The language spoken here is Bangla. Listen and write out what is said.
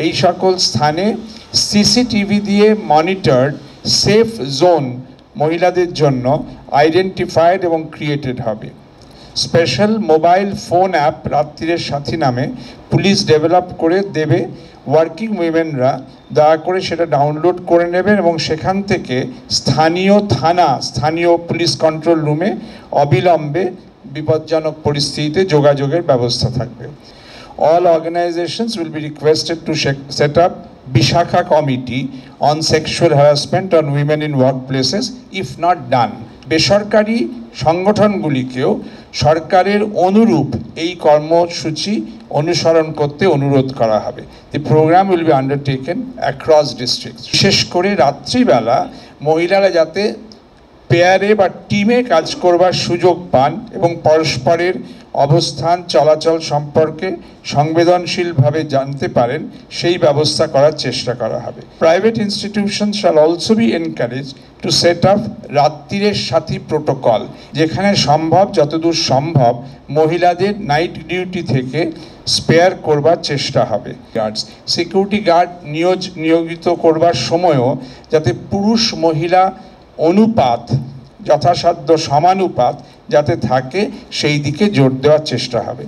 এই সকল স্থানে সিসিটিভি দিয়ে মনিটরড সেফ জোন মহিলাদের জন্য আইডেন্টিফাইড এবং ক্রিয়েটেড হবে। স্পেশাল মোবাইল ফোন অ্যাপ রাত্রিরের সাথী নামে পুলিশ ডেভেলপ করে দেবে। ওয়ার্কিং উইমেনরা দয়া করে সেটা ডাউনলোড করে নেবেন এবং সেখান থেকে স্থানীয় থানা, স্থানীয় পুলিশ কন্ট্রোল রুমে অবিলম্বে বিপজ্জনক পরিস্থিতিতে যোগাযোগের ব্যবস্থা থাকবে। All organizations will be requested to set up Bishakha Committee on sexual harassment on women in workplaces if not done. বেসরকারি সংগঠনগুলিকেও সরকারের অনুরূপ এই কর্মসূচি অনুসরণ করতে অনুরোধ করা হবে। The program will be undertaken across districts. বিশেষ করে রাত্রিবেলা মহিলারা যাতে পেয়ারে বা টিমে কাজ করবার সুযোগ পান এবং পরস্পরের অবস্থান চলাচল সম্পর্কে সংবেদনশীলভাবে জানতে পারেন সেই ব্যবস্থা করার চেষ্টা করা হবে। Private institution shall also be encourage to set up রাত্রিরের সাথী প্রোটোকল, যেখানে সম্ভব যতদূর সম্ভব মহিলাদের নাইট ডিউটি থেকে স্পেয়ার করবার চেষ্টা হবে। গার্ডস সিকিউরিটি গার্ড নিয়োজিত করবার সময়ও যাতে পুরুষ মহিলা অনুপাত যথাসাধ্য সমানুপাত যাতে থাকে সেই দিকে জোর দেওয়ার চেষ্টা হবে।